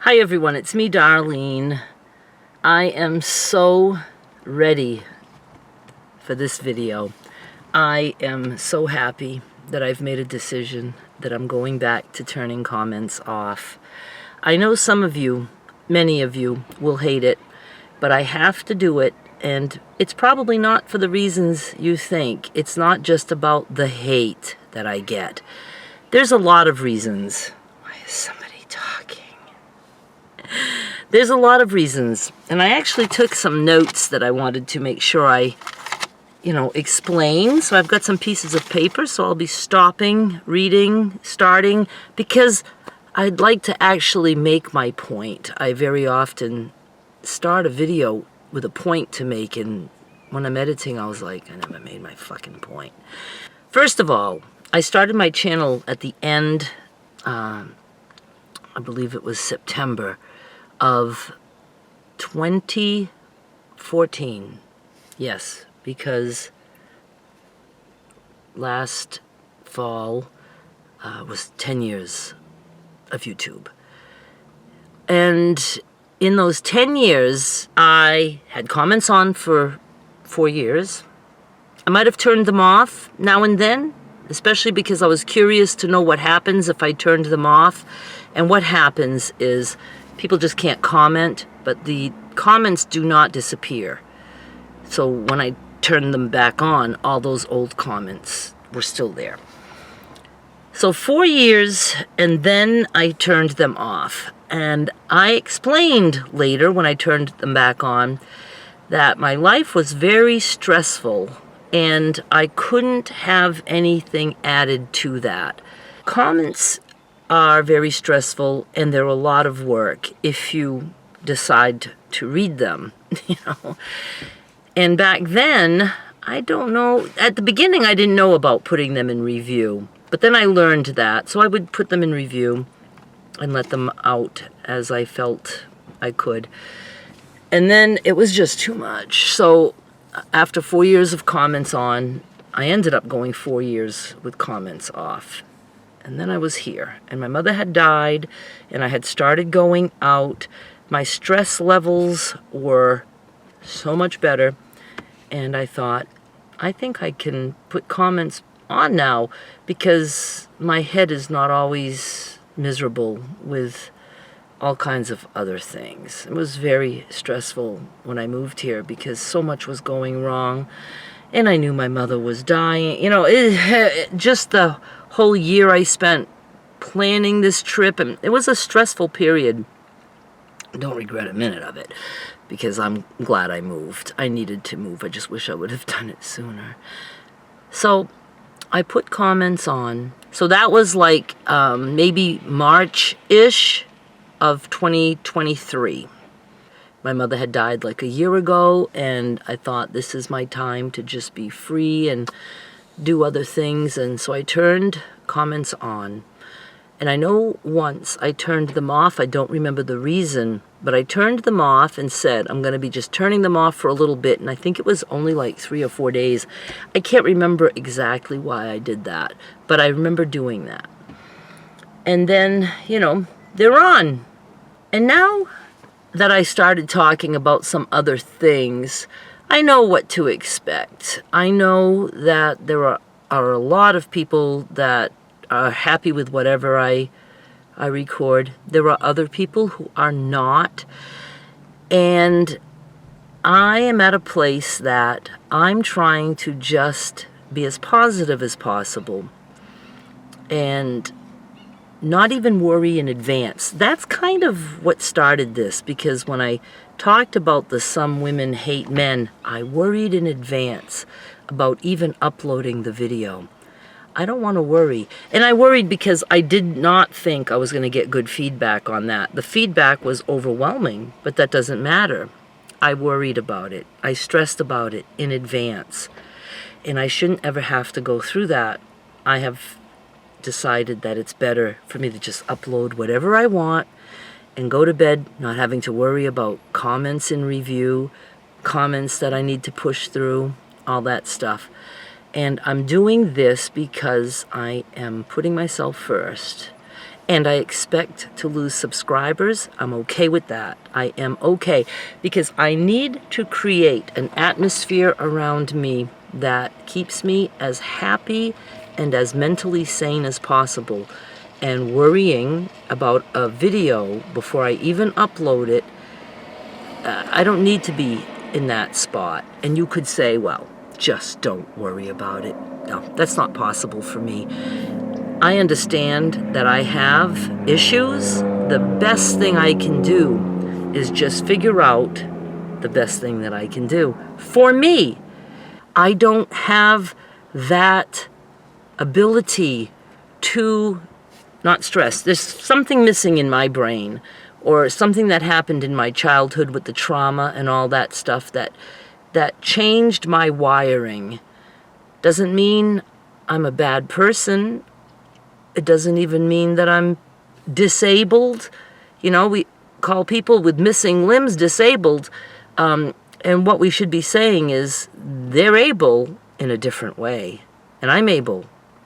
Hi everyone, it's me, Darlene. I am so ready for this video. I am so happy that I've made a decision that I'm going back to turning comments off. I know some of you, many of you, will hate it, but I have to do it, and it's probably not for the reasons you think. It's not just about the hate that I get. There's a lot of reasons. Why is somebody talking? There's a lot of reasons, and I actually took some notes that I wanted to make sure I, explain. So I've got some pieces of paper, so I'll be stopping, reading, starting, because I'd like to actually make my point. I very often start a video with a point to make, and when I'm editing, I was like, I never made my fucking point. First of all, I started my channel at the end, I believe it was September of 2014. Yes, because last fall was 10 years of YouTube. And in those 10 years, I had comments on for 4 years. I might have turned them off now and then, especially because I was curious to know what happens if I turned them off. And what happens is people just can't comment, but the comments do not disappear. So when I turned them back on, all those old comments were still there. So 4 years, and then I turned them off. And I explained later, when I turned them back on, that my life was very stressful, and I couldn't have anything added to that. Comments are very stressful, and they're a lot of work if you decide to read them, And back then, I don't know, at the beginning I didn't know about putting them in review, but then I learned that, so I would put them in review and let them out as I felt I could. And then it was just too much. So after 4 years of comments on, I ended up going 4 years with comments off. And then I was here, and my mother had died, and I had started going out. My stress levels were so much better, and I thought, I think I can put comments on now, because my head is not always miserable with all kinds of other things. It was very stressful when I moved here, because so much was going wrong, and I knew my mother was dying. Just the whole year I spent planning this trip, and it was a stressful period. I don't regret a minute of it, because I'm glad I moved. I needed to move. I just wish I would have done it sooner. So I put comments on. So that was like maybe March-ish of 2023. My mother had died like a year ago, and I thought, this is my time to just be free and do other things. And so I turned comments on. And I know once I turned them off. I don't remember the reason, but I turned them off and said, I'm going to be just turning them off for a little bit. And I think it was only like 3 or 4 days. I can't remember exactly why I did that, but I remember doing that. And then, they're on. And now that I started talking about some other things, I know what to expect. I know that there are a lot of people that are happy with whatever I record. There are other people who are not. And I am at a place that I'm trying to just be as positive as possible and not even worry in advance. That's kind of what started this, because when I talked about the Some Women Hate Men, I worried in advance about even uploading the video. I don't want to worry. And I worried because I did not think I was going to get good feedback on that. The feedback was overwhelming, but that doesn't matter. I worried about it. I stressed about it in advance. And I shouldn't ever have to go through that. I have decided that it's better for me to just upload whatever I want and go to bed not having to worry about comments in review, comments that I need to push through, all that stuff. And I'm doing this because I am putting myself first. and I expect to lose subscribers, I'm okay with that. I am okay, because I need to create an atmosphere around me that keeps me as happy and as mentally sane as possible. And worrying about a video before I even upload it, I don't need to be in that spot. And you could say, well, just don't worry about it. No, that's not possible for me. I understand that I have issues. The best thing I can do is just figure out the best thing that I can do. For me, I don't have that ability to not stress. There's something missing in my brain, or something that happened in my childhood with the trauma and all that stuff that changed my wiring. Doesn't mean I'm a bad person. It doesn't even mean that I'm disabled. You know, we call people with missing limbs disabled. And what we should be saying is they're able in a different way. And I'm able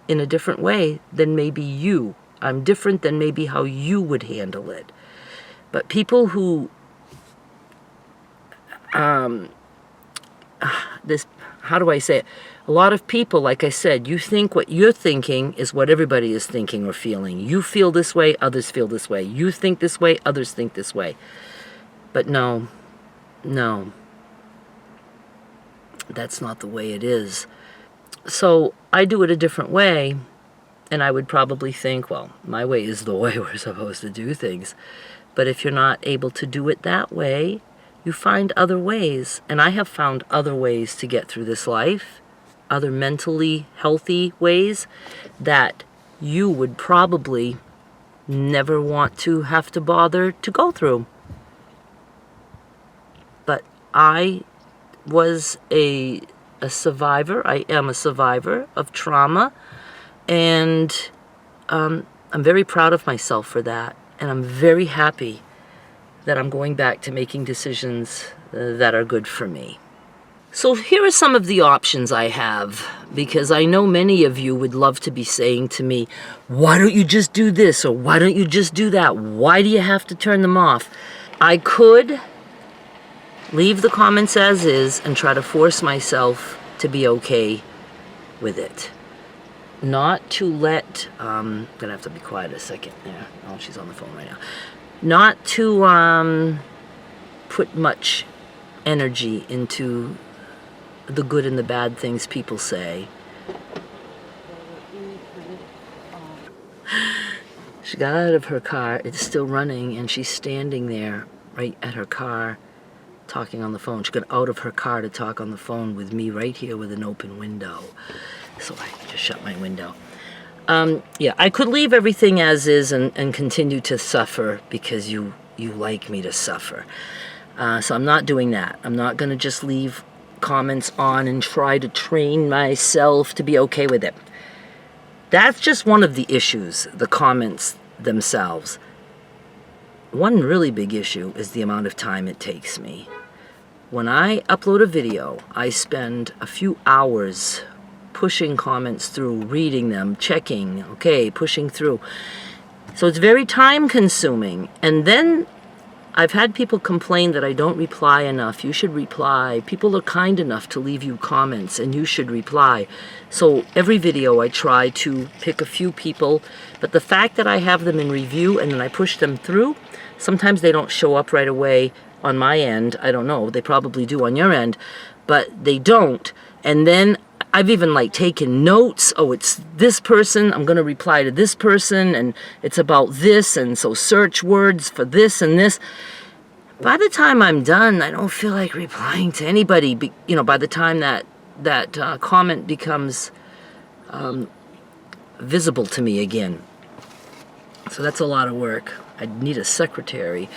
in a different way than maybe you. I'm different than maybe how you would handle it. But people who, how do I say it? A lot of people, like I said, you think what you're thinking is what everybody is thinking or feeling. You feel this way, others feel this way. You think this way, others think this way. But no, that's not the way it is. So I do it a different way, and I would probably think, well, my way is the way we're supposed to do things. But if you're not able to do it that way, you find other ways. And I have found other ways to get through this life, other mentally healthy ways that you would probably never want to have to bother to go through. But I was a survivor. I am a survivor of trauma, and I'm very proud of myself for that. And I'm very happy that I'm going back to making decisions that are good for me. So here are some of the options I have, because I know many of you would love to be saying to me, why don't you just do this, or why don't you just do that? Why do you have to turn them off? I could leave the comments as is and try to force myself to be okay with it. Not to let, I'm gonna have to be quiet a second there. Oh, she's on the phone right now. Not to put much energy into the good and the bad things people say. She got out of her car, it's still running, and she's standing there right at her car talking on the phone. She got out of her car to talk on the phone with me right here with an open window. So I just shut my window. Yeah, I could leave everything as is and continue to suffer because you like me to suffer. So I'm not doing that. I'm not going to just leave comments on and try to train myself to be okay with it. That's just one of the issues, the comments themselves. One really big issue is the amount of time it takes me. When I upload a video, I spend a few hours pushing comments through, reading them, checking, okay, pushing through. So it's very time consuming. And then I've had people complain that I don't reply enough. You should reply. People are kind enough to leave you comments, and you should reply. So every video I try to pick a few people, but the fact that I have them in review and then I push them through, sometimes they don't show up right away on my end. I don't know. They probably do on your end, but they don't. And then I've even taken notes. Oh, it's this person. I'm going to reply to this person, and it's about this, and so search words for this and this. By the time I'm done, I don't feel like replying to anybody. By the time that comment becomes visible to me again. So that's a lot of work. I need a secretary.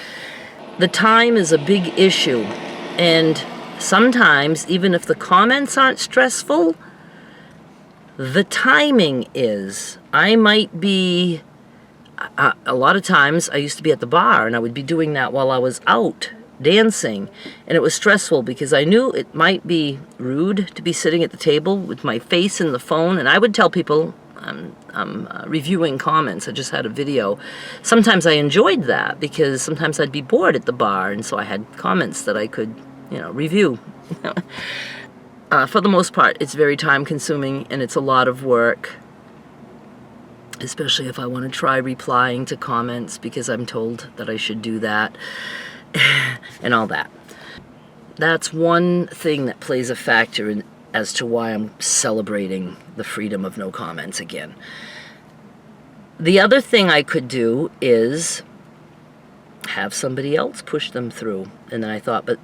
The time is a big issue, and sometimes, even if the comments aren't stressful, the timing is. I might be, a lot of times, I used to be at the bar, and I would be doing that while I was out dancing, and it was stressful because I knew it might be rude to be sitting at the table with my face in the phone, and I would tell people, I'm reviewing comments. I just had a video. Sometimes I enjoyed that because sometimes I'd be bored at the bar, and so I had comments that I could, review. For the most part, it's very time-consuming, and it's a lot of work, especially if I want to try replying to comments because I'm told that I should do that and all that. That's one thing that plays a factor in as to why I'm celebrating the freedom of no comments again. The other thing I could do is have somebody else push them through. And then I thought, but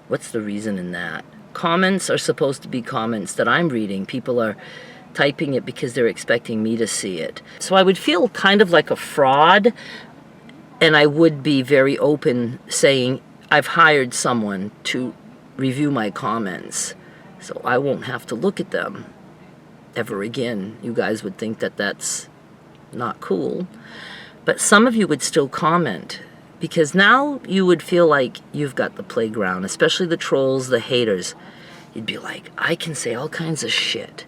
what's the reason in that? Comments are supposed to be comments that I'm reading. People are typing it because they're expecting me to see it. So I would feel kind of like a fraud, and I would be very open saying, I've hired someone to review my comments, so I won't have to look at them ever again. You guys would think that that's not cool, but some of you would still comment, because now you would feel like you've got the playground, especially the trolls, the haters. You'd be like, I can say all kinds of shit.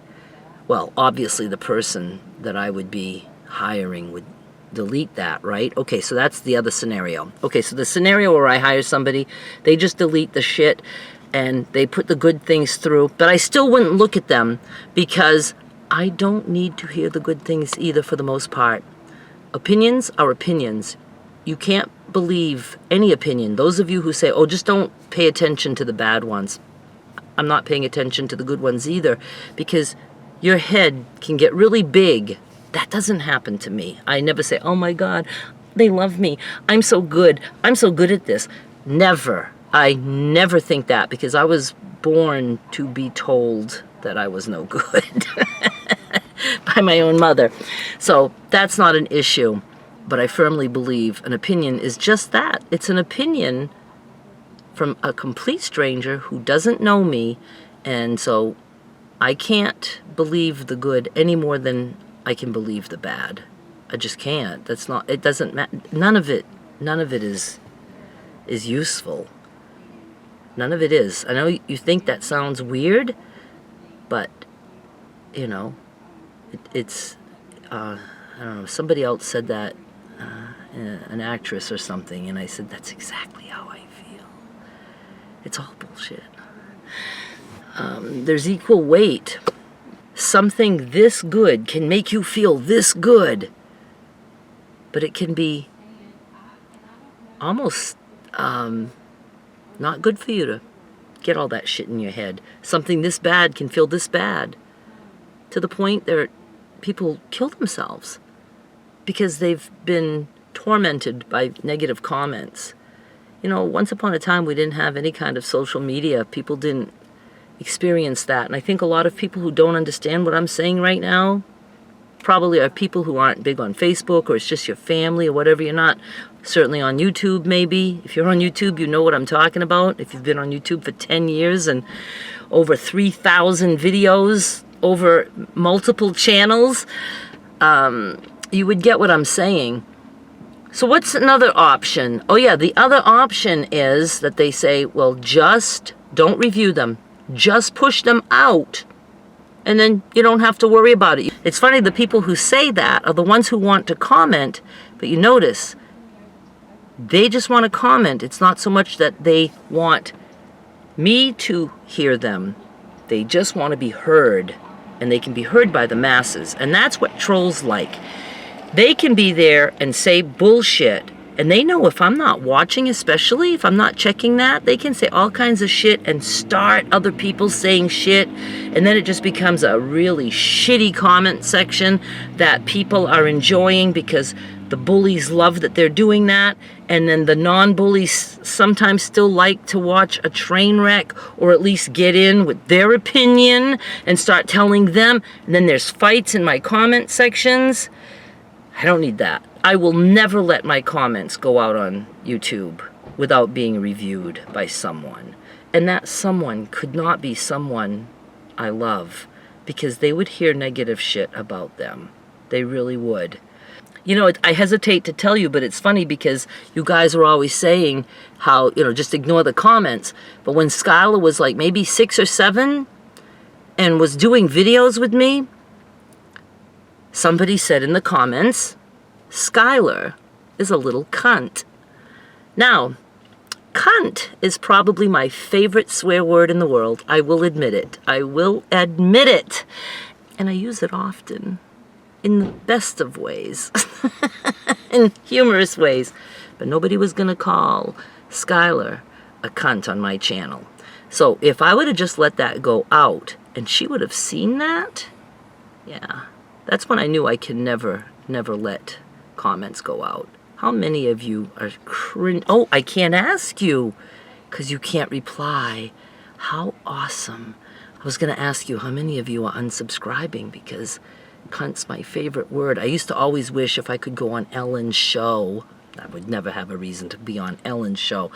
Well, obviously the person that I would be hiring would delete that, right? Okay, so that's the other scenario. Okay, so the scenario where I hire somebody, they just delete the shit and they put the good things through, but I still wouldn't look at them because I don't need to hear the good things either for the most part. Opinions are opinions. You can't believe any opinion. Those of you who say, oh, just don't pay attention to the bad ones. I'm not paying attention to the good ones either, because your head can get really big. That doesn't happen to me. I never say, oh my God, they love me. I'm so good. I'm so good at this. Never. I never think that, because I was born to be told that I was no good by my own mother. So that's not an issue. But I firmly believe an opinion is just that. It's an opinion from a complete stranger who doesn't know me, and so I can't believe the good any more than I can believe the bad. I just can't. That's not, it doesn't matter. None of it is useful. None of it is. I know you think that sounds weird, but, it's, I don't know, somebody else said that, an actress or something, and I said, that's exactly how I feel. It's all bullshit. There's equal weight. Something this good can make you feel this good, but it can be almost not good for you to get all that shit in your head. Something this bad can feel this bad, to the point that people kill themselves because they've been tormented by negative comments. Once upon a time we didn't have any kind of social media. People didn't experience that. And I think a lot of people who don't understand what I'm saying right now probably are people who aren't big on Facebook, or it's just your family or whatever. You're not certainly on YouTube, maybe. If you're on YouTube, you know what I'm talking about. If you've been on YouTube for 10 years and over 3,000 videos over multiple channels, you would get what I'm saying. So what's another option? Oh yeah, the other option is that they say, well, just don't review them. Just push them out, and then you don't have to worry about it. It's funny, the people who say that are the ones who want to comment, but you notice, they just want to comment. It's not so much that they want me to hear them. They just want to be heard, and they can be heard by the masses. And that's what trolls like. They can be there and say bullshit, and they know if I'm not watching, especially if I'm not checking that, they can say all kinds of shit and start other people saying shit, and then it just becomes a really shitty comment section that people are enjoying because the bullies love that they're doing that, and then the non-bullies sometimes still like to watch a train wreck, or at least get in with their opinion and start telling them, and then there's fights in my comment sections. I don't need that. I will never let my comments go out on YouTube without being reviewed by someone. And that someone could not be someone I love, because they would hear negative shit about them. They really would. I hesitate to tell you, but it's funny because you guys are always saying how, just ignore the comments. But when Skylar was like maybe 6 or 7 and was doing videos with me, Somebody said in the comments, Skylar is a little cunt. Now, cunt is probably my favorite swear word in the world. I will admit it. I will admit it. And I use it often in the best of ways, in humorous ways. But nobody was going to call Skylar a cunt on my channel. So if I would have just let that go out and she would have seen that, yeah, that's when I knew I can never let comments go out. How many of you are Oh, I can't ask you because you can't reply. How awesome. I was going to ask you how many of you are unsubscribing because cunt's my favorite word. I used to always wish if I could go on Ellen's show. I would never have a reason to be on Ellen's show.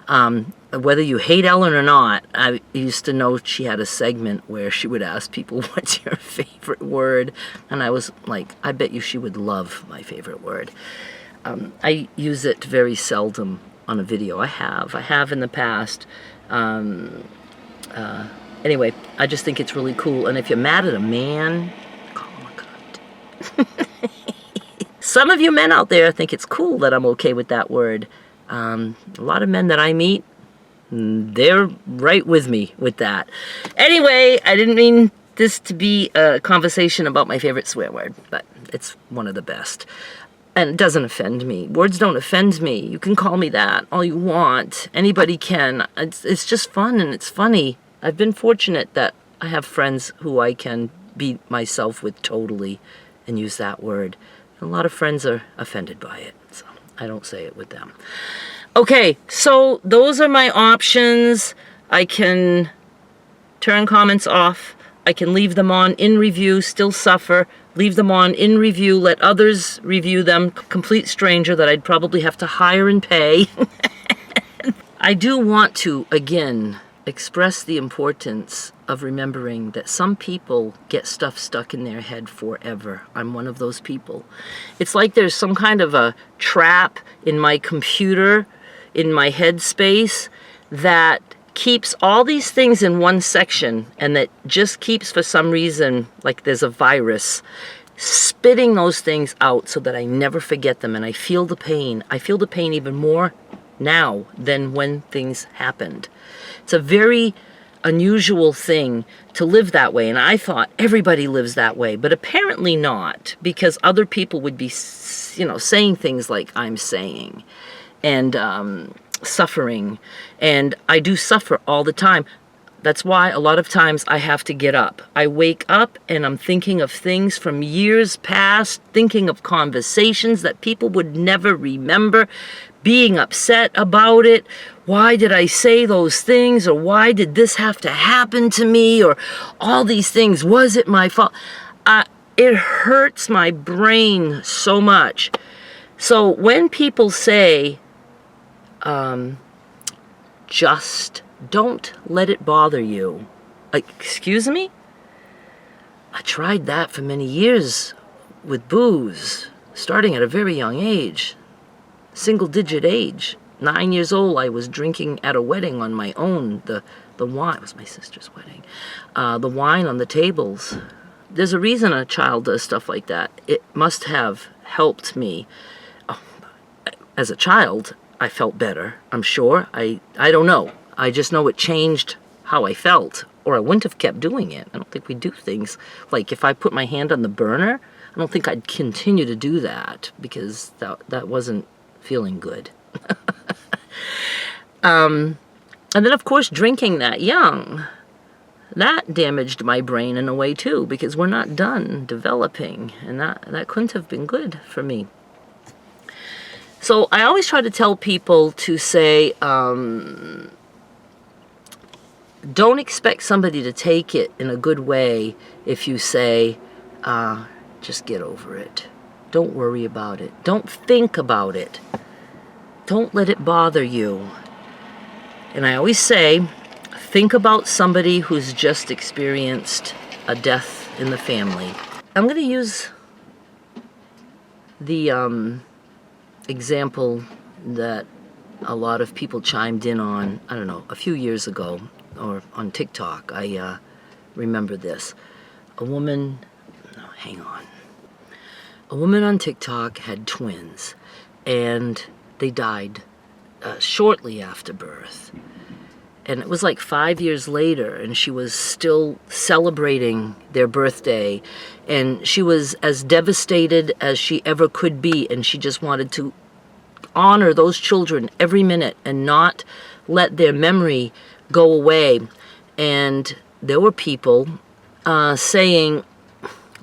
Whether you hate Ellen or not, I used to know she had a segment where she would ask people, what's your favorite word? And I was like, I bet you she would love my favorite word. I use it very seldom on a video. I have in the past. Anyway, I just think it's really cool. And if you're mad at a man, call him a cunt. Some of you men out there think it's cool that I'm okay with that word. A lot of men that I meet, they're right with me with that. Anyway, I didn't mean this to be a conversation about my favorite swear word, but it's one of the best. And it doesn't offend me. Words don't offend me. You can call me that all you want. Anybody can. It's just fun and it's funny. I've been fortunate that I have friends who I can be myself with totally and use that word. A lot of friends are offended by it, so I don't say it with them. Okay, so those are my options. I can turn comments off. I can leave them on in review, still suffer. Leave them on in review, let others review them. Complete stranger that I'd probably have to hire and pay. I do want to, again, express the importance of remembering that some people get stuff stuck in their head forever. I'm one of those people. It's like there's some kind of a trap in my computer, in my head space, that keeps all these things in one section and that just keeps, for some reason, like there's a virus, spitting those things out so that I never forget them and I feel the pain. I feel the pain even more now than when things happened. It's a very unusual thing to live that way, and I thought everybody lives that way, but apparently not, because other people would be, saying things like I'm saying, and suffering, and I do suffer all the time. That's why a lot of times I have to get up. I wake up and I'm thinking of things from years past, thinking of conversations that people would never remember, being upset about it. Why did I say those things? Or why did this have to happen to me? Or all these things. Was it my fault? It hurts my brain so much. So when people say, just don't let it bother you. Like, excuse me? I tried that for many years with booze, starting at a very young age, single-digit age. 9 years old, I was drinking at a wedding on my own. The wine, it was my sister's wedding. The wine on the tables. There's a reason a child does stuff like that. It must have helped me. As a child, I felt better, I'm sure. I don't know. I just know it changed how I felt, or I wouldn't have kept doing it. I don't think we do things like if I put my hand on the burner, I don't think I'd continue to do that because that wasn't feeling good. And then, of course, drinking that young, that damaged my brain in a way too, because we're not done developing, and that couldn't have been good for me. So I always try to tell people to say, don't expect somebody to take it in a good way if you say, just get over it. Don't worry about it. Don't think about it. Don't let it bother you. And I always say, think about somebody who's just experienced a death in the family. I'm going to use the example that a lot of people chimed in on, I don't know, a few years ago, or on TikTok. I remember this. A woman, no, hang on. A woman on TikTok had twins, and they died shortly after birth. And it was like 5 years later, and she was still celebrating their birthday, and she was as devastated as she ever could be, and she just wanted to honor those children every minute and not let their memory go away. And there were people saying,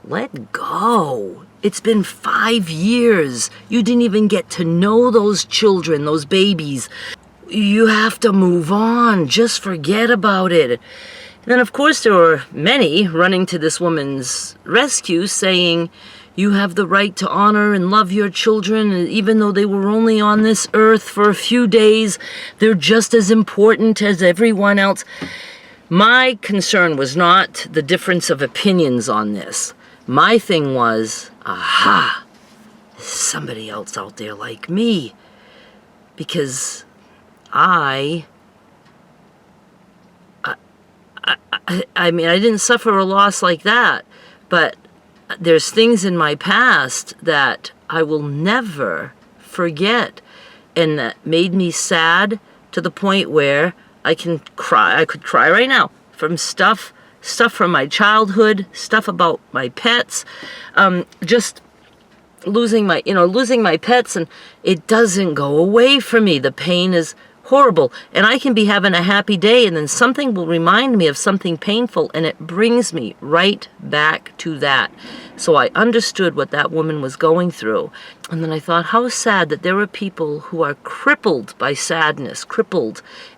let go. It's been 5 years. You didn't even get to know those children, those babies. You have to move on. Just forget about it. And then, of course, there were many running to this woman's rescue saying, you have the right to honor and love your children, and even though they were only on this earth for a few days, they're just as important as everyone else. My concern was not the difference of opinions on this. My thing was, aha, there's somebody else out there like me. Because I mean, I didn't suffer a loss like that, but there's things in my past that I will never forget, and that made me sad to the point where I can cry. I could cry right now from stuff from my childhood, stuff about my pets, just losing my pets, and it doesn't go away from me. The pain is horrible, and I can be having a happy day, and then something will remind me of something painful, and it brings me right back to that. So I understood what that woman was going through, and then I thought, how sad that there are people who are crippled by sadness,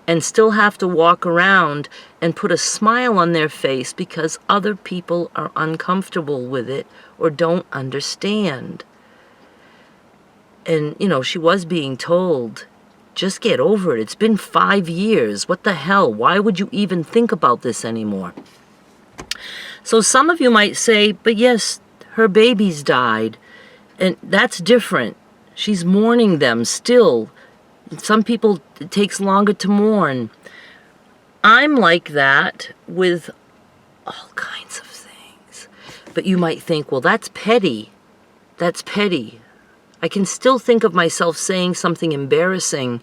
and still have to walk around and put a smile on their face because other people are uncomfortable with it or don't understand. And, she was being told, just get over it. It's been 5 years. What the hell? Why would you even think about this anymore? So some of you might say, but yes, her babies died, and that's different. She's mourning them still. Some people, it takes longer to mourn. I'm like that with all kinds of things. But you might think, well, that's petty. That's petty. I can still think of myself saying something embarrassing,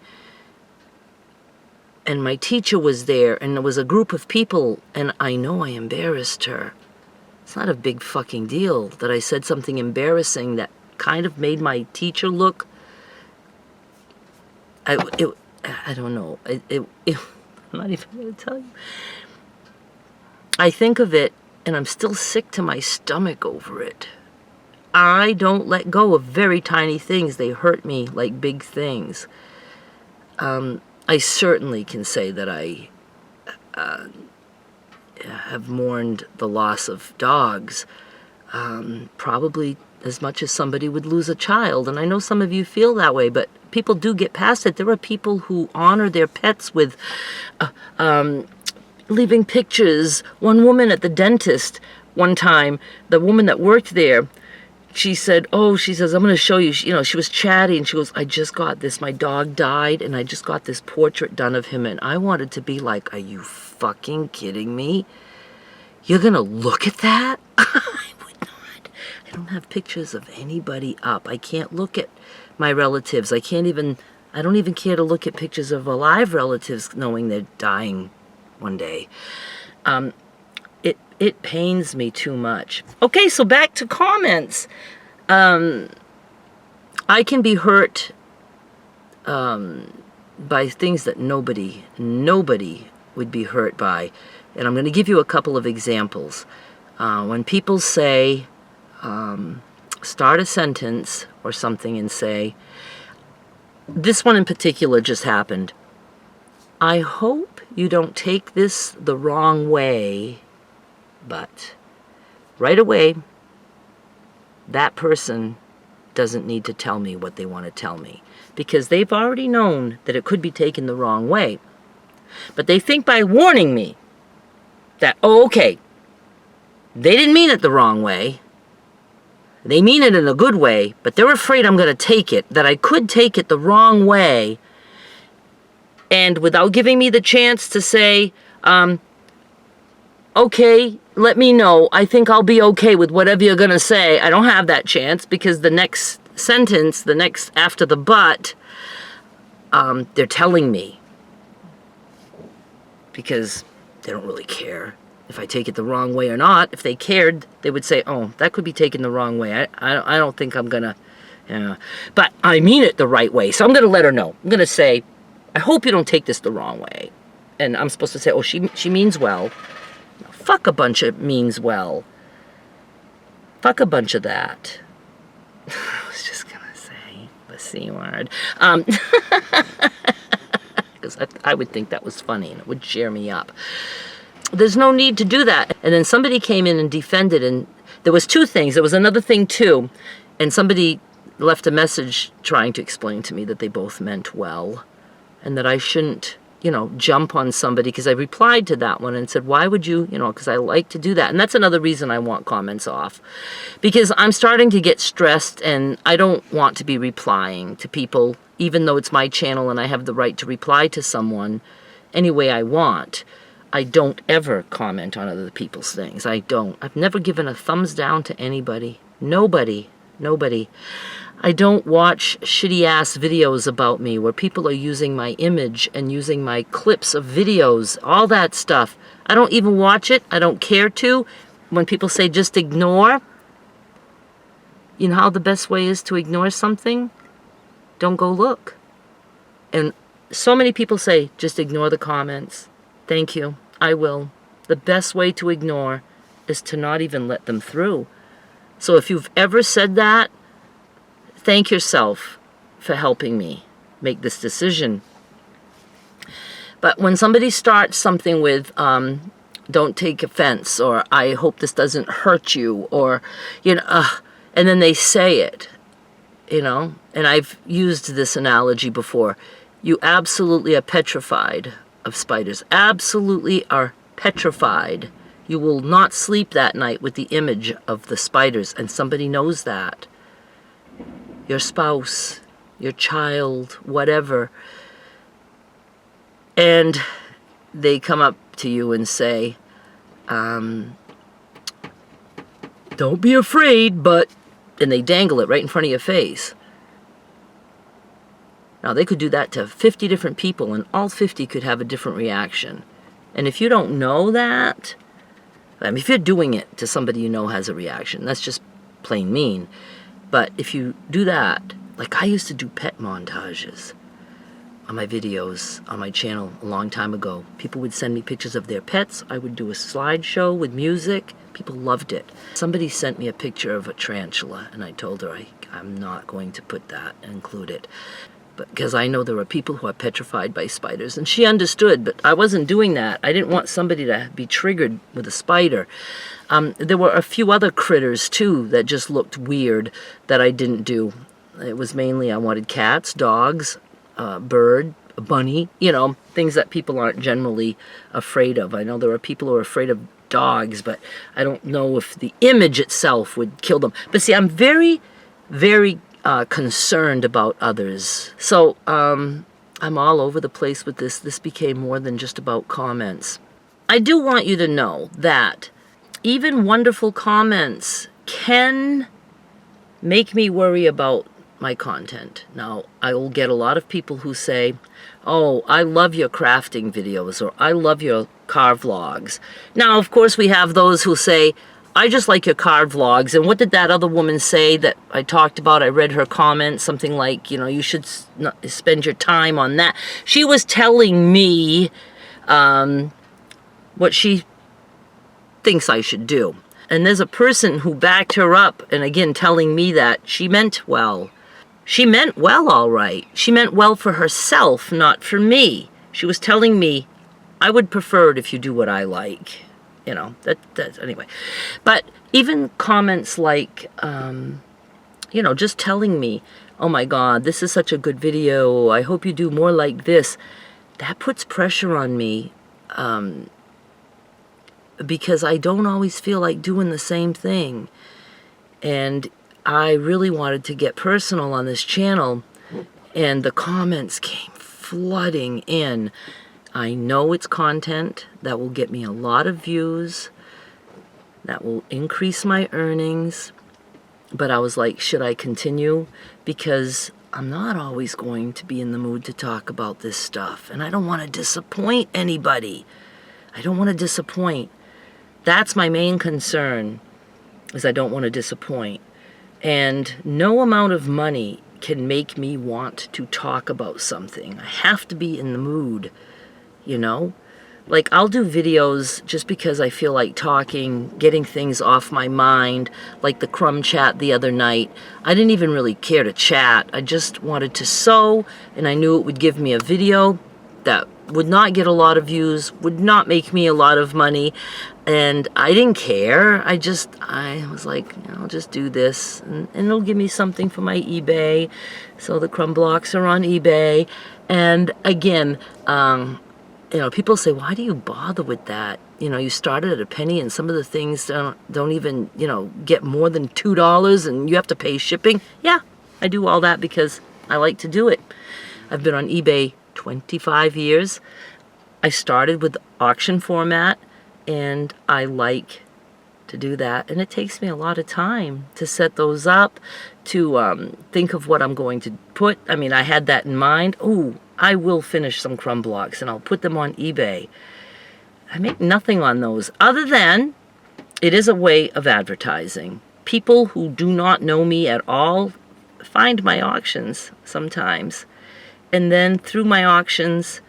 and my teacher was there, and there was a group of people, and I know I embarrassed her. It's not a big fucking deal that I said something embarrassing that kind of made my teacher look... I don't know. I'm not even going to tell you. I think of it, and I'm still sick to my stomach over it. I don't let go of very tiny things. They hurt me like big things. I certainly can say that I have mourned the loss of dogs, probably as much as somebody would lose a child. And I know some of you feel that way, but people do get past it. There are people who honor their pets with leaving pictures. One woman at the dentist one time, the woman that worked there, she said, I'm going to show you. She was chatty, and she goes, I just got this. My dog died, and I just got this portrait done of him. And I wanted to be like, are you fucking kidding me? You're going to look at that? I would not. I don't have pictures of anybody up. I can't look at my relatives. I don't even care to look at pictures of alive relatives knowing they're dying one day. It pains me too much. Okay, so back to comments. I can be hurt by things that nobody would be hurt by. And I'm going to give you a couple of examples. When people say, start a sentence or something and say, this one in particular just happened. I hope you don't take this the wrong way, but right away, that person doesn't need to tell me what they want to tell me, because they've already known that it could be taken the wrong way. But they think by warning me that, okay, they didn't mean it the wrong way. They mean it in a good way, but they're afraid I'm going to take it, that I could take it the wrong way. And without giving me the chance to say, okay, let me know. I think I'll be okay with whatever you're going to say. I don't have that chance because the next sentence, the next after the but, they're telling me. Because they don't really care if I take it the wrong way or not. If they cared, they would say, oh, that could be taken the wrong way. I don't think I'm going to, but I mean it the right way. So I'm going to let her know. I'm going to say, I hope you don't take this the wrong way. And I'm supposed to say, oh, she means well. Fuck a bunch of means well. Fuck a bunch of that. I was just going to say the C word. Because I would think that was funny and it would cheer me up. There's no need to do that. And then somebody came in and defended, and there was two things. There was another thing too, and somebody left a message trying to explain to me that they both meant well and that I shouldn't, jump on somebody, because I replied to that one and said, why would you, because I like to do that. And that's another reason I want comments off, because I'm starting to get stressed and I don't want to be replying to people, even though it's my channel and I have the right to reply to someone any way I want. I don't ever comment on other people's things. I don't. I've never given a thumbs down to anybody. Nobody. I don't watch shitty-ass videos about me where people are using my image and using my clips of videos, all that stuff. I don't even watch it. I don't care to. When people say just ignore, you know how the best way is to ignore something? Don't go look. And so many people say, just ignore the comments. Thank you. I will. The best way to ignore is to not even let them through. So if you've ever said that, thank yourself for helping me make this decision. But when somebody starts something with, don't take offense, or I hope this doesn't hurt you, or, and then they say it, and I've used this analogy before. You absolutely are petrified of spiders. Absolutely are petrified. You will not sleep that night with the image of the spiders, and somebody knows that. Your spouse, your child, whatever. And they come up to you and say, don't be afraid, but, and they dangle it right in front of your face. Now, they could do that to 50 different people, and all 50 could have a different reaction. And if you don't know that, if you're doing it to somebody you know has a reaction, that's just plain mean. But if you do that, like I used to do pet montages on my videos, on my channel a long time ago. People would send me pictures of their pets. I would do a slideshow with music. People loved it. Somebody sent me a picture of a tarantula, and I told her I'm not going to put that and include it. Because I know there are people who are petrified by spiders. And she understood, but I wasn't doing that. I didn't want somebody to be triggered with a spider. There were a few other critters, too, that just looked weird that I didn't do. It was mainly I wanted cats, dogs, bird, a bunny, things that people aren't generally afraid of. I know there are people who are afraid of dogs, but I don't know if the image itself would kill them. But see, I'm very, very concerned about others. So I'm all over the place with this. This became more than just about comments. I do want you to know that even wonderful comments can make me worry about my content. Now, I will get a lot of people who say, oh, I love your crafting videos, or I love your car vlogs. Now, of course, we have those who say, I just like your car vlogs. And what did that other woman say that I talked about? I read her comment, something like, you should spend your time on that. She was telling me what she thinks I should do. And there's a person who backed her up, and again, telling me that she meant well. She meant well, all right. She meant well for herself, not for me. She was telling me, I would prefer it if you do what I like. Anyway. But even comments like, just telling me, oh my God, this is such a good video. I hope you do more like this. That puts pressure on me because I don't always feel like doing the same thing. And I really wanted to get personal on this channel, and the comments came flooding in. I know it's content that will get me a lot of views, That will increase my earnings. But I was like, should I continue? Because I'm not always going to be in the mood to talk about this stuff. And I don't want to disappoint anybody. I don't want to disappoint. That's my main concern, is I don't want to disappoint. And no amount of money can make me want to talk about something. I have to be in the mood, you know? Like, I'll do videos just because I feel like talking, getting things off my mind, like the crumb chat the other night. I didn't even really care to chat. I just wanted to sew, and I knew it would give me a video that would not get a lot of views, would not make me a lot of money, and I didn't care. I was like, I'll just do this, and it'll give me something for my eBay. So the crumb blocks are on eBay, and again, people say, why do you bother with that? You started at a penny, and some of the things don't even, get more than $2, and you have to pay shipping. Yeah, I do all that because I like to do it. I've been on eBay 25 years. I started with auction format, and I like to do that. And it takes me a lot of time to set those up, to think of what I'm going to put. I mean, I had that in mind. Ooh, I will finish some crumb blocks, and I'll put them on eBay. I make nothing on those, other than it is a way of advertising. People who do not know me at all find my auctions sometimes. And then through my auctions,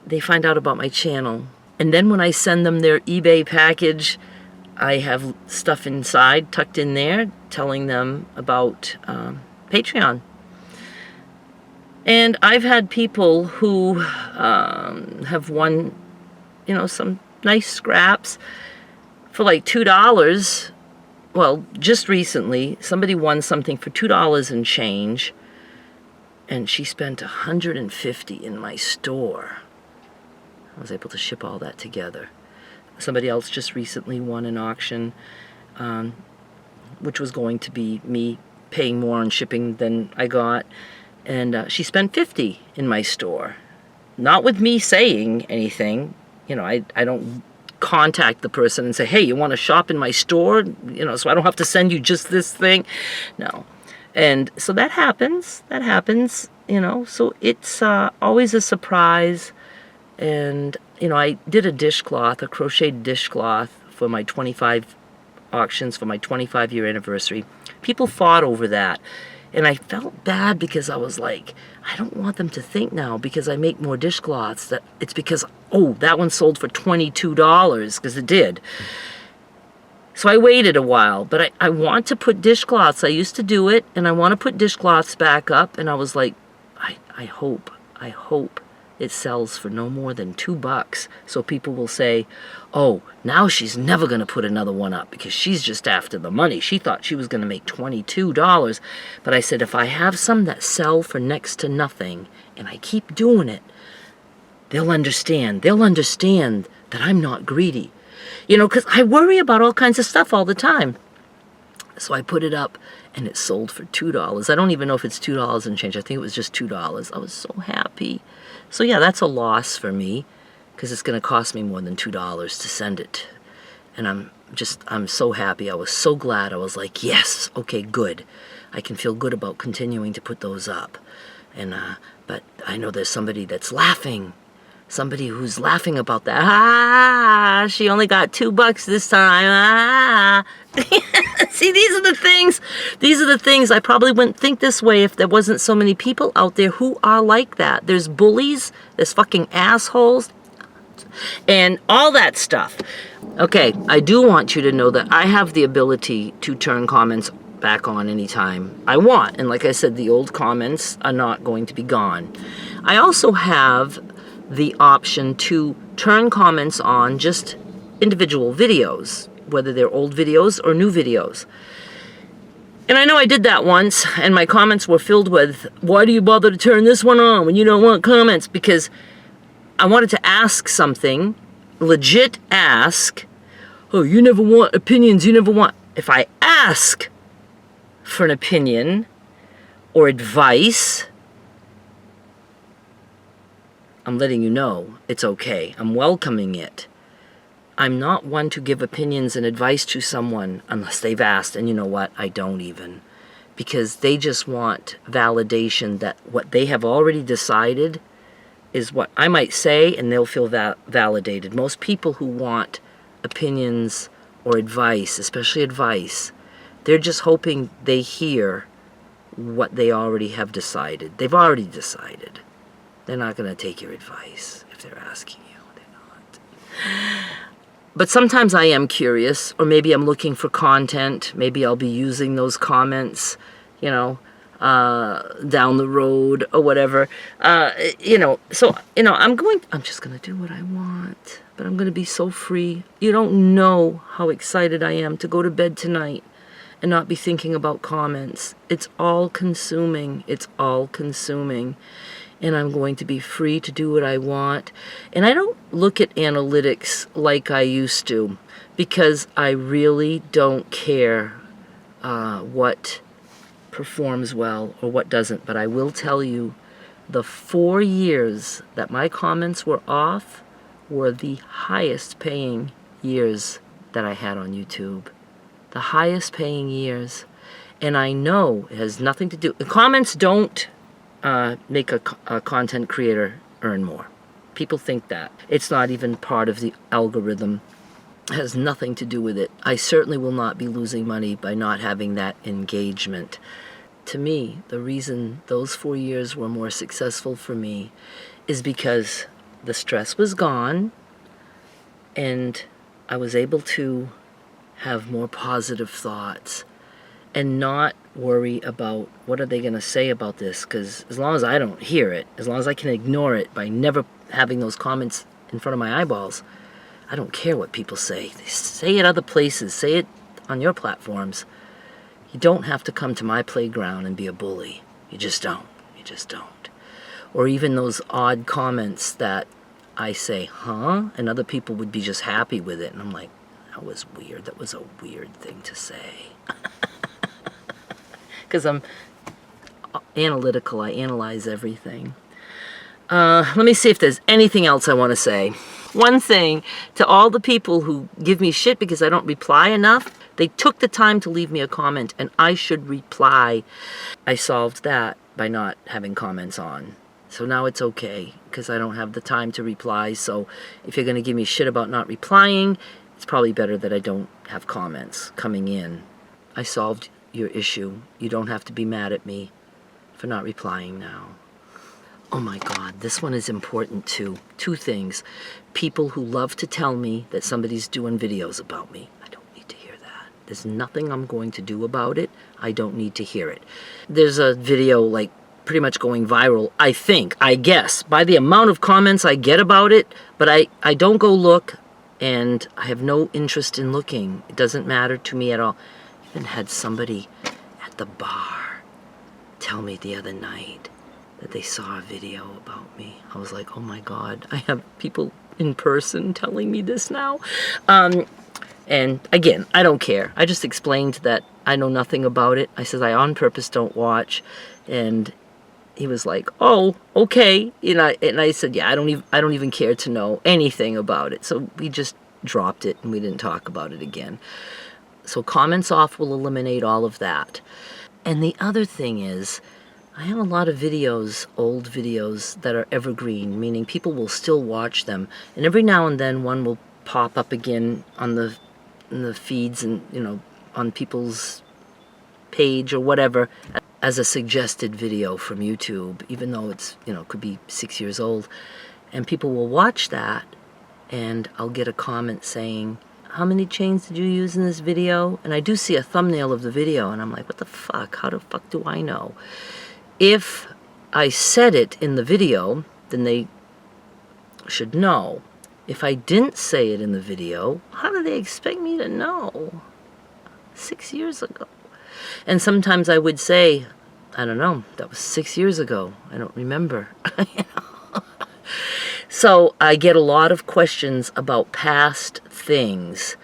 they find out about my channel. And then when I send them their eBay package, I have stuff inside, tucked in there, telling them about Patreon. And I've had people who have won, some nice scraps for like $2. Well, just recently, somebody won something for $2 and change, and she spent $150 in my store. I was able to ship all that together. Somebody else just recently won an auction, which was going to be me paying more on shipping than I got. And she spent $50 in my store. Not with me saying anything. I don't contact the person and say, hey, you want to shop in my store? So I don't have to send you just this thing. No. And so that happens. So it's always a surprise. And, I did a dishcloth, a crocheted dishcloth for my 25 auctions for my 25-year anniversary. People fought over that. And I felt bad because I was like, I don't want them to think now, because I make more dishcloths, that it's because, that one sold for $22, because it did. So I waited a while, but I want to put dishcloths. I used to do it, and I want to put dishcloths back up, and I was like, I hope it sells for no more than $2. So people will say, now she's never going to put another one up because she's just after the money. She thought she was going to make $22. But I said, if I have some that sell for next to nothing and I keep doing it, they'll understand. They'll understand that I'm not greedy. Because I worry about all kinds of stuff all the time. So I put it up, and it sold for $2. I don't even know if it's $2 and change. I think it was just $2. I was so happy. So yeah, that's a loss for me, because it's going to cost me more than $2 to send it. And I'm so happy. I was so glad. I was like, yes, okay, good. I can feel good about continuing to put those up. And but I know there's somebody that's laughing. Somebody who's laughing about that. She only got $2 this time. See, these are the things. I probably wouldn't think this way if there wasn't so many people out there who are like that. There's bullies, there's fucking assholes, and all that stuff. Okay, I do want you to know that I have the ability to turn comments back on anytime I want. And like I said, the old comments are not going to be gone. I also have the option to turn comments on just individual videos, whether they're old videos or new videos. And I know I did that once, and my comments were filled with, why do you bother to turn this one on when you don't want comments? Because I wanted to ask something, legit ask, you never want opinions, if I ask for an opinion or advice, I'm letting you know it's okay. I'm welcoming it. I'm not one to give opinions and advice to someone unless they've asked, and you know what, I don't even. Because they just want validation that what they have already decided is what I might say, and they'll feel validated. Most people who want opinions or advice, especially advice, they're just hoping they hear what they already have decided. They've already decided. They're not going to take your advice if they're asking you. They're not. But sometimes I am curious, or maybe I'm looking for content. Maybe I'll be using those comments, you know, down the road or whatever. So, I'm just going to do what I want. But I'm going to be so free. You don't know how excited I am to go to bed tonight and not be thinking about comments. It's all consuming. It's all consuming. And I'm going to be free to do what I want. And I don't look at analytics like I used to, because I really don't care what performs well or what doesn't. But I will tell you, the 4 years that my comments were off were the highest paying years that I had on YouTube. The highest paying years. And I know it has nothing to do... The comments don't make a content creator earn more. People think that. It's not even part of the algorithm. It has nothing to do with it. I certainly will not be losing money by not having that engagement. To me, the reason those 4 years were more successful for me is because the stress was gone and I was able to have more positive thoughts and not worry about what are they going to say about this, because as long as I don't hear it, as long as I can ignore it by never having those comments in front of my eyeballs, I don't care what people say. They say it other places, say it on your platforms. You don't have to come to my playground and be a bully. You just don't. You just don't. Or even those odd comments that I say, huh? And other people would be just happy with it. And I'm like, that was weird. That was a weird thing to say. Because I'm analytical. I analyze everything. Let me see if there's anything else I want to say. One thing, to all the people who give me shit because I don't reply enough, they took the time to leave me a comment, and I should reply. I solved that by not having comments on. So now it's okay, because I don't have the time to reply. So if you're going to give me shit about not replying, it's probably better that I don't have comments coming in. I solved your issue. You don't have to be mad at me for not replying now. Oh my God, this one is important too. 2 things. People who love to tell me that somebody's doing videos about me. I don't need to hear that. There's nothing I'm going to do about it. I don't need to hear it. There's a video like pretty much going viral, I guess, by the amount of comments I get about it, but I don't go look, and I have no interest in looking. It doesn't matter to me at all. I even had somebody at the bar tell me the other night that they saw a video about me. I was like, oh my God, I have people in person telling me this now. And again, I don't care. I just explained that I know nothing about it. I said I on purpose don't watch, and he was like, oh, okay. And I said, yeah, I don't even care to know anything about it. So we just dropped it and we didn't talk about it again. So comments off will eliminate all of that. And the other thing is, I have a lot of videos, old videos, that are evergreen, meaning people will still watch them. And every now and then one will pop up again in the feeds and, on people's page or whatever as a suggested video from YouTube, even though it's, could be 6 years old. And people will watch that, and I'll get a comment saying, how many chains did you use in this video? And I do see a thumbnail of the video, and I'm like, what the fuck? How the fuck do I know? If I said it in the video, then they should know. If I didn't say it in the video, how do they expect me to know? 6 years ago. And sometimes I would say, I don't know, that was 6 years ago. I don't remember. So I get a lot of questions about past things.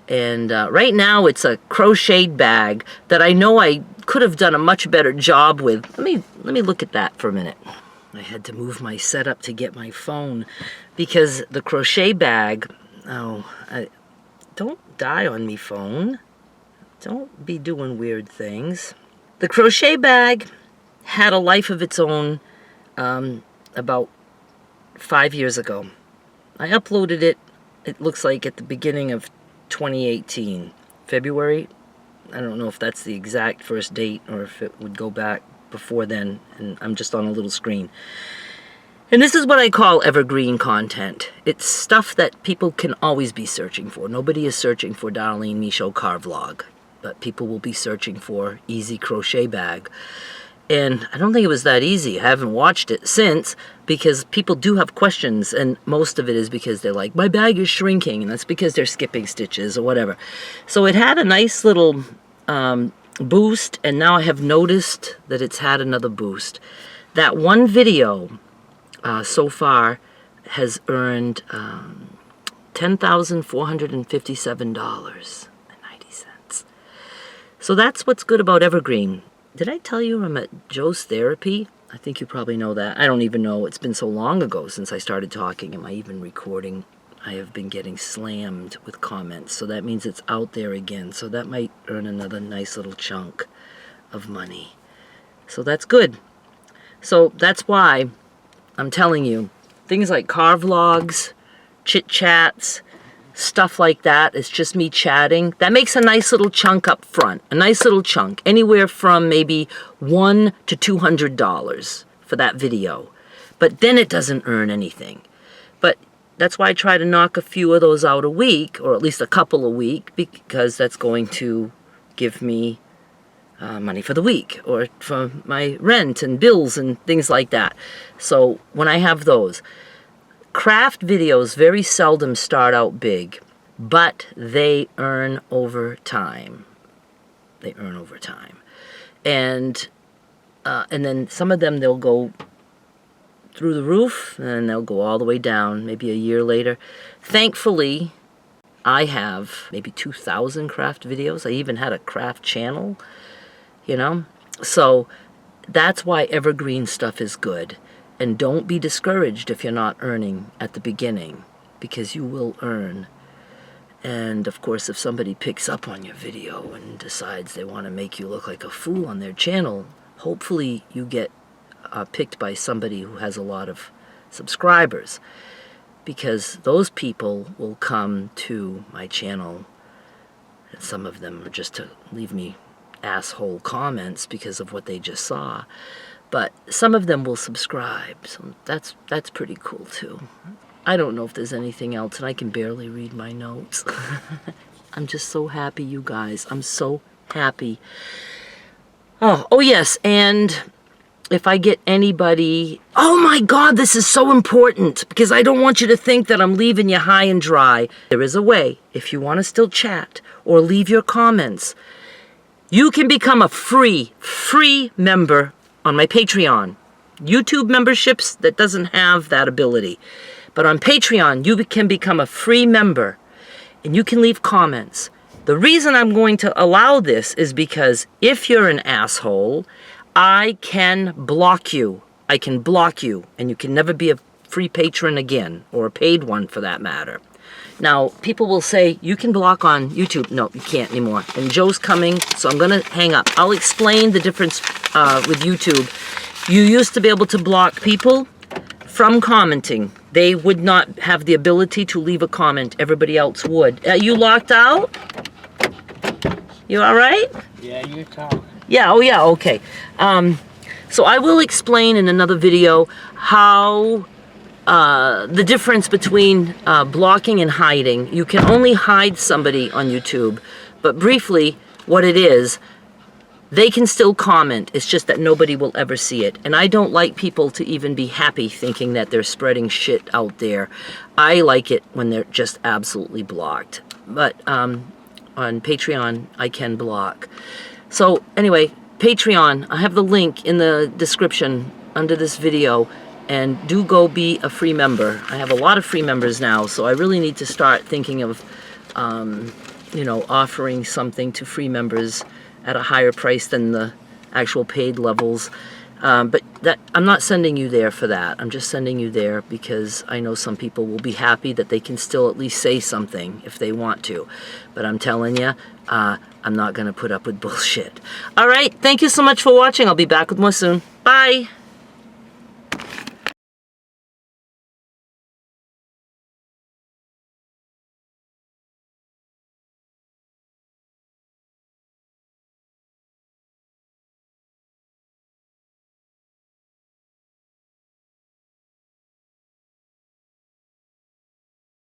And right now it's a crocheted bag that I know I could have done a much better job with. Let me look at that for a minute. I had to move my setup to get my phone because the crochet bag Oh, don't die on me, phone. Don't be doing weird things. The crochet bag had a life of its own about 5 years ago. I uploaded it, it looks like at the beginning of 2018, February. I don't know if that's the exact first date or if it would go back before then, and I'm just on a little screen. And this is what I call evergreen content. It's stuff that people can always be searching for. Nobody is searching for Darlene Michaud car vlog, but people will be searching for easy crochet bag. And I don't think it was that easy. I haven't watched it since because people do have questions, and most of it is because they're like, my bag is shrinking, and that's because they're skipping stitches or whatever. So it had a nice little boost, and now I have noticed that it's had another boost. That one video so far has earned $10,457.90. So that's what's good about Evergreen. Did I tell you I'm at Joe's Therapy? I think you probably know that. I don't even know. It's been so long ago since I started talking. Am I even recording? I have been getting slammed with comments. So that means it's out there again. So that might earn another nice little chunk of money. So that's good. So that's why I'm telling you, things like car vlogs, chit chats, stuff like that, it's just me chatting. That makes a nice little chunk up front, a nice little chunk, anywhere from maybe $100 to $200 for that video. But then it doesn't earn anything. But that's why I try to knock a few of those out a week, or at least a couple a week, because that's going to give me money for the week, or for my rent and bills and things like that. So when I have those, craft videos very seldom start out big, but they earn over time. They earn over time. And then some of them, they'll go through the roof, and then they'll go all the way down, maybe a year later. Thankfully, I have maybe 2,000 craft videos. I even had a craft channel, you know? So that's why evergreen stuff is good. And don't be discouraged if you're not earning at the beginning, because you will earn. And of course, if somebody picks up on your video and decides they want to make you look like a fool on their channel, hopefully you get picked by somebody who has a lot of subscribers, because those people will come to my channel, and some of them are just to leave me asshole comments because of what they just saw. But some of them will subscribe, so that's pretty cool too. I don't know if there's anything else, and I can barely read my notes. I'm just so happy, you guys. I'm so happy. Oh yes, and if I get anybody... Oh my God, this is so important, because I don't want you to think that I'm leaving you high and dry. There is a way, if you want to still chat or leave your comments, you can become a free member on my Patreon. YouTube memberships, that doesn't have that ability. But on Patreon, you can become a free member, and you can leave comments. The reason I'm going to allow this is because if you're an asshole, I can block you. I can block you, and you can never be a free patron again, or a paid one for that matter. Now, people will say, you can block on YouTube. No, you can't anymore. And Joe's coming, so I'm going to hang up. I'll explain the difference with YouTube. You used to be able to block people from commenting. They would not have the ability to leave a comment. Everybody else would. Are you locked out? You all right? Yeah, you're talking. Yeah, oh yeah, okay. So I will explain in another video how the difference between blocking and hiding. You can only hide somebody on YouTube, but briefly, what it is, they can still comment. It's just that nobody will ever see it. And I don't like people to even be happy thinking that they're spreading shit out there. I like it when they're just absolutely blocked. But on Patreon, I can block. So anyway, Patreon, I have the link in the description under this video. And do go be a free member. I have a lot of free members now, so I really need to start thinking of, offering something to free members at a higher price than the actual paid levels. But that I'm not sending you there for that. I'm just sending you there because I know some people will be happy that they can still at least say something if they want to. But I'm telling you, I'm not going to put up with bullshit. All right, thank you so much for watching. I'll be back with more soon. Bye.